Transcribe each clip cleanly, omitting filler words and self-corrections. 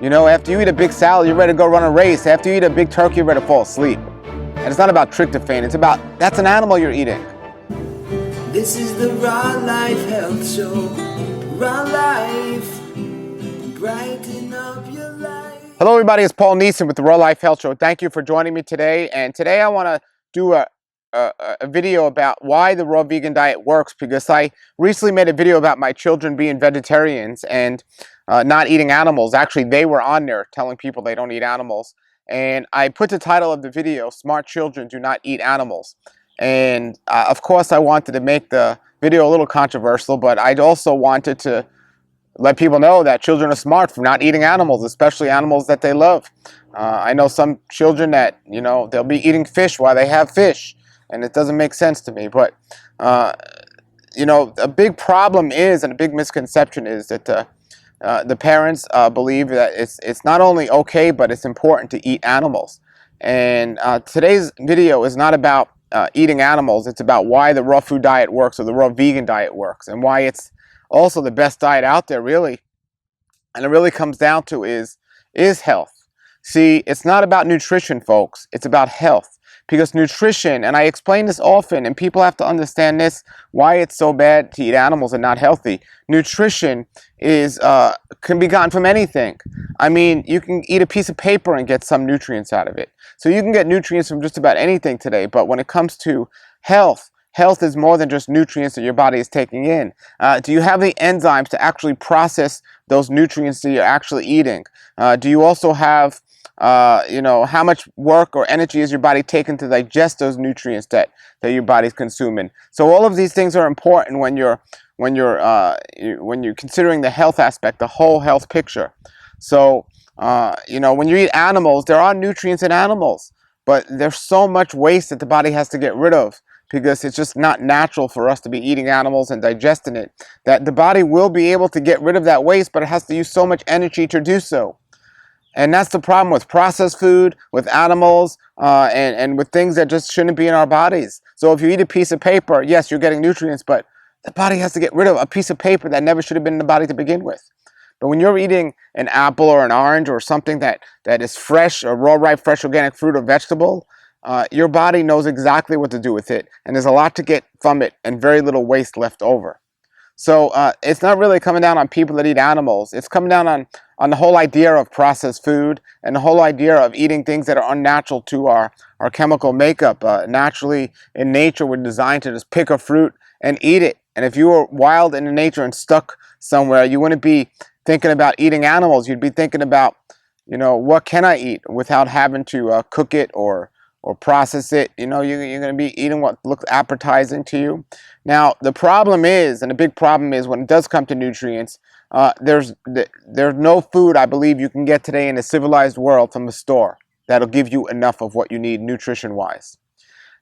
You know, after you eat a big salad, you're ready to go run a race. After you eat a big turkey, you're ready to fall asleep. And it's not about tryptophan, it's about, that's an animal you're eating. This is the Raw Life Health Show. Raw Life, brighten up your life. Hello everybody, it's Paul Neeson with the Raw Life Health Show. Thank you for joining me today. And today I want to do a video about why the raw vegan diet works, because I recently made a video about my children being vegetarians and not eating animals. Actually, they were on there telling people they don't eat animals. And I put the title of the video, Smart Children Do Not Eat Animals. And of course, I wanted to make the video a little controversial, but I also wanted to let people know that children are smart for not eating animals, especially animals that they love. I know some children that, you know, they'll be eating fish while they have fish, and it doesn't make sense to me. But, you know, a big problem is, and a big misconception is that the parents believe that it's not only okay, but it's important to eat animals. And today's video is not about eating animals. It's about why the raw food diet works, or the raw vegan diet works, and why it's also the best diet out there, really. And it really comes down to is health. See, it's not about nutrition, folks. It's about health. Because nutrition, and I explain this often, and people have to understand this, why it's so bad to eat animals and not healthy. Nutrition is can be gotten from anything. I mean, you can eat a piece of paper and get some nutrients out of it. So you can get nutrients from just about anything today. But when it comes to health, health is more than just nutrients that your body is taking in. Do you have the enzymes to actually process those nutrients that you're actually eating? Do you also have, you know, how much work or energy is your body taking to digest those nutrients that your body's consuming? So all of these things are important when you're considering the health aspect, the whole health picture. So you know, when you eat animals, there are nutrients in animals, but there's so much waste that the body has to get rid of, because it's just not natural for us to be eating animals and digesting it, that the body will be able to get rid of that waste, but it has to use so much energy to do so. And that's the problem with processed food, with animals, and with things that just shouldn't be in our bodies. So if you eat a piece of paper, yes, you're getting nutrients, but the body has to get rid of a piece of paper that never should have been in the body to begin with. But when you're eating an apple or an orange or something that is fresh, or raw, ripe, fresh, organic fruit or vegetable, your body knows exactly what to do with it, and there's a lot to get from it and very little waste left over. So it's not really coming down on people that eat animals. It's coming down on the whole idea of processed food, and the whole idea of eating things that are unnatural to our chemical makeup. Naturally, in nature, we're designed to just pick a fruit and eat it. And if you were wild in nature and stuck somewhere, you wouldn't be thinking about eating animals. You'd be thinking about, you know, what can I eat without having to cook it or process it. You know, you're going to be eating what looks appetizing to you. Now, the problem is, and the big problem is, when it does come to nutrients, there's no food, I believe, you can get today in a civilized world from the store that'll give you enough of what you need nutrition-wise.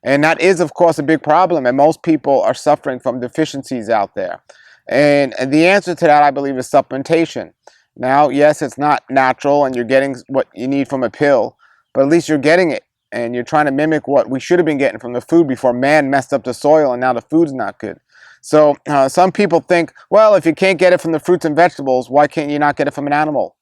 And that is, of course, a big problem, and most people are suffering from deficiencies out there. And the answer to that, I believe, is supplementation. Now, yes, it's not natural, and you're getting what you need from a pill, but at least you're getting it. And you're trying to mimic what we should have been getting from the food before man messed up the soil, and now the food's not good. So some people think, well, if you can't get it from the fruits and vegetables, why can't you not get it from an animal?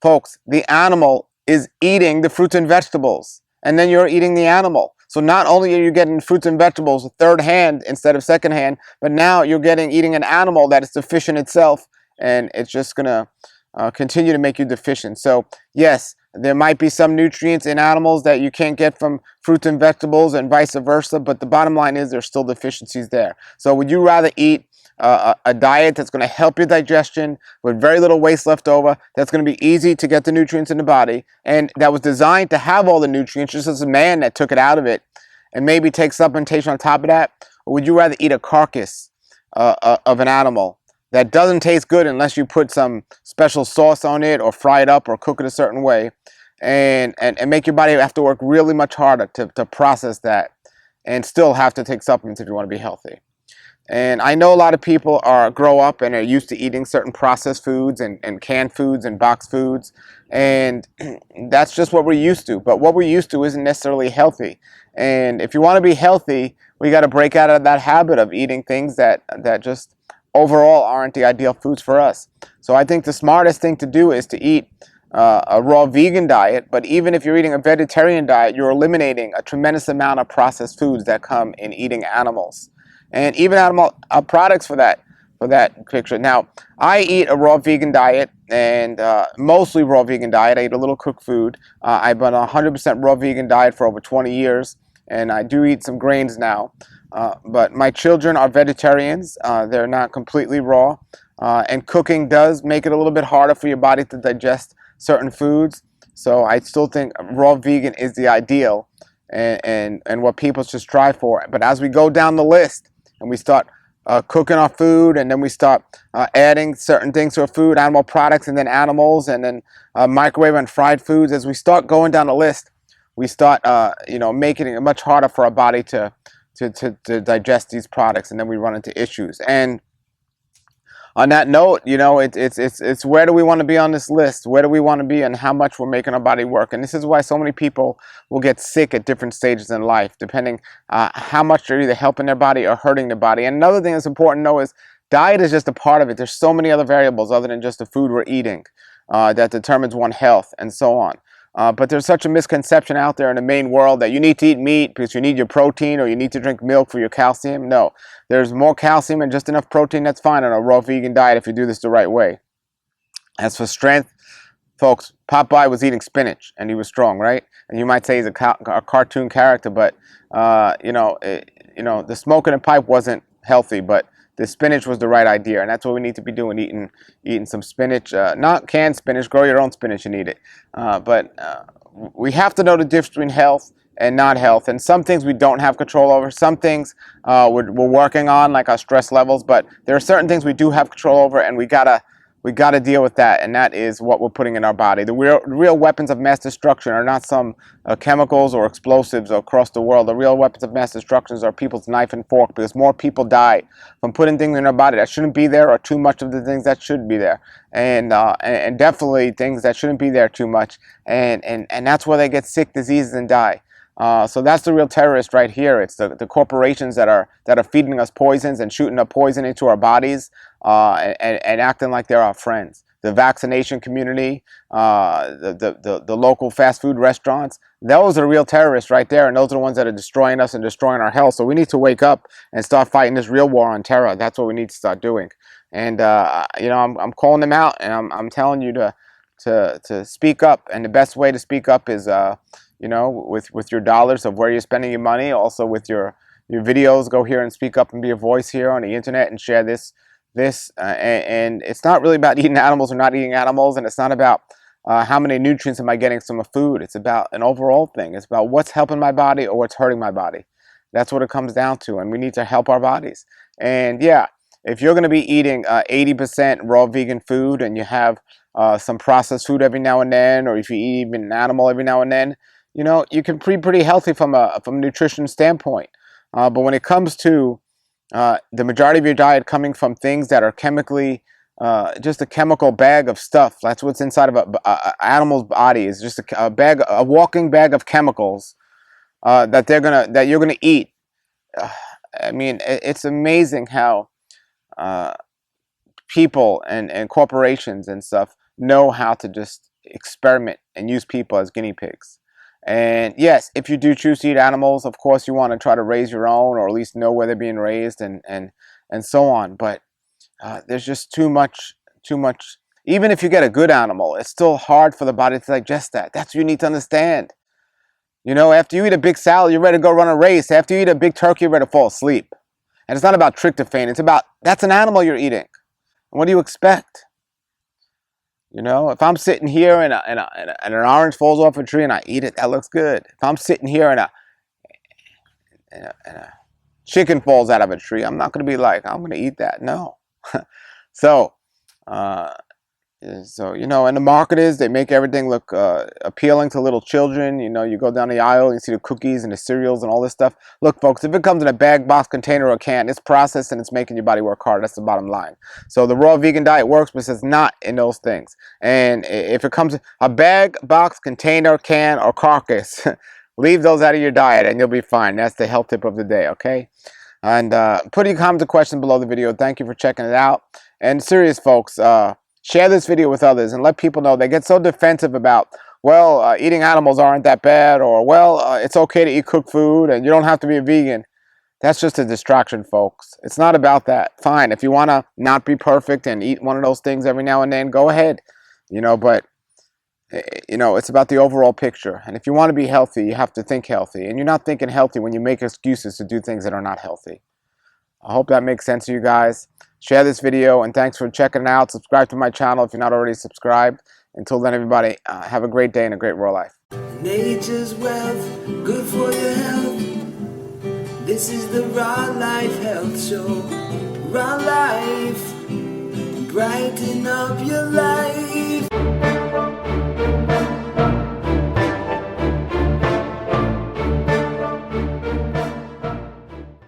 Folks, the animal is eating the fruits and vegetables, and then you're eating the animal. So not only are you getting fruits and vegetables third hand instead of second hand, but now you're eating an animal that is deficient itself, and it's just going to continue to make you deficient. So yes, there might be some nutrients in animals that you can't get from fruits and vegetables, and vice versa, but the bottom line is there's still deficiencies there. So would you rather eat a diet that's going to help your digestion with very little waste left over, that's going to be easy to get the nutrients in the body, and that was designed to have all the nutrients, just as a man that took it out of it, and maybe take supplementation on top of that? Or would you rather eat a carcass of an animal that doesn't taste good unless you put some special sauce on it, or fry it up, or cook it a certain way, and make your body have to work really much harder to process that, and still have to take supplements if you want to be healthy? And I know a lot of people grow up and are used to eating certain processed foods and canned foods and boxed foods, and that's just what we're used to. But what we're used to isn't necessarily healthy. And if you want to be healthy, we got to break out of that habit of eating things that just overall aren't the ideal foods for us. So I think the smartest thing to do is to eat a raw vegan diet, but even if you're eating a vegetarian diet, you're eliminating a tremendous amount of processed foods that come in eating animals, and even animal products for that picture. Now, I eat a raw vegan diet, and mostly raw vegan diet. I eat a little cooked food. I've been on a 100% raw vegan diet for over 20 years, and I do eat some grains now. But my children are vegetarians. They're not completely raw, and cooking does make it a little bit harder for your body to digest certain foods. So I still think raw vegan is the ideal, and what people should strive for. But as we go down the list and we start cooking our food, and then we start adding certain things to our food, animal products, and then animals, and then microwave and fried foods, as we start going down the list, we start making it much harder for our body to digest these products, and then we run into issues. And on that note, it's where do we want to be on this list? Where do we want to be, and how much we're making our body work? And this is why so many people will get sick at different stages in life, depending how much they're either helping their body or hurting their body. And another thing that's important to know is diet is just a part of it. There's so many other variables other than just the food we're eating that determines one's health and so on. But there's such a misconception out there in the main world that you need to eat meat because you need your protein, or you need to drink milk for your calcium. No, there's more calcium and just enough protein that's fine on a raw vegan diet if you do this the right way. As for strength, folks, Popeye was eating spinach and he was strong, right? And you might say he's a cartoon character, but the smoking and pipe wasn't healthy, but the spinach was the right idea, and that's what we need to be doing, eating some spinach, not canned spinach. Grow your own spinach and eat it. But we have to know the difference between health and not health, and some things we don't have control over. Some things we're working on, like our stress levels, but there are certain things we do have control over, and we gotta deal with that, and that is what we're putting in our body. The real weapons of mass destruction are not some chemicals or explosives across the world. The real weapons of mass destruction are people's knife and fork, because more people die from putting things in their body that shouldn't be there, or too much of the things that should be there, and definitely things that shouldn't be there too much, and that's where they get sick diseases and die. So that's the real terrorist right here. It's the corporations that are feeding us poisons and shooting up poison into our bodies, and acting like they're our friends. The vaccination community, the local fast food restaurants, those are real terrorists right there, and those are the ones that are destroying us and destroying our health. So we need to wake up and start fighting this real war on terror. That's what we need to start doing. And I'm calling them out, and I'm telling you to speak up. And the best way to speak up is with your dollars of where you're spending your money. Also with your videos, go here and speak up and be a voice here on the internet and share this. And it's not really about eating animals or not eating animals, and it's not about how many nutrients am I getting from a food. It's about an overall thing. It's about what's helping my body or what's hurting my body. That's what it comes down to, and we need to help our bodies. And yeah, if you're going to be eating 80% raw vegan food, and you have some processed food every now and then, or if you eat even an animal every now and then, you can be pretty healthy from a nutrition standpoint. But when it comes to the majority of your diet coming from things that are chemically, just a chemical bag of stuff. That's what's inside of a animal's body, is just a walking bag of chemicals that you're gonna eat. I mean, it's amazing how people and corporations and stuff know how to just experiment and use people as guinea pigs. And yes, if you do choose to eat animals, of course you want to try to raise your own, or at least know where they're being raised, and so on. But there's just too much. Even if you get a good animal, it's still hard for the body to digest that. That's what you need to understand. After you eat a big salad, you're ready to go run a race. After you eat a big turkey, you're ready to fall asleep. And it's not about tryptophan. It's about, that's an animal you're eating. And what do you expect? If I'm sitting here and an orange falls off a tree and I eat it, that looks good. If I'm sitting here and a chicken falls out of a tree, I'm not going to be like, I'm going to eat that. No. So and the marketers, they make everything look appealing to little children. You go down the aisle, you see the cookies and the cereals and all this stuff. Look, folks, if it comes in a bag, box, container, or can, it's processed and it's making your body work hard. That's the bottom line. So the raw vegan diet works, but it's not in those things. And if it comes in a bag, box, container, can, or carcass, leave those out of your diet and you'll be fine. That's the health tip of the day, okay? And put your comments or questions below the video. Thank you for checking it out. And serious, folks, Share this video with others and let people know. They get so defensive about, well, eating animals aren't that bad, or, well, it's okay to eat cooked food and you don't have to be a vegan. That's just a distraction, folks. It's not about that. Fine, if you want to not be perfect and eat one of those things every now and then, go ahead. But it's about the overall picture. And if you want to be healthy, you have to think healthy. And you're not thinking healthy when you make excuses to do things that are not healthy. I hope that makes sense to you guys. Share this video, and thanks for checking it out. Subscribe to my channel if you're not already subscribed. Until then, everybody, have a great day and a great raw life. Nature's wealth, good for your health. This is the Raw Life Health Show. Raw Life, brighten up your life.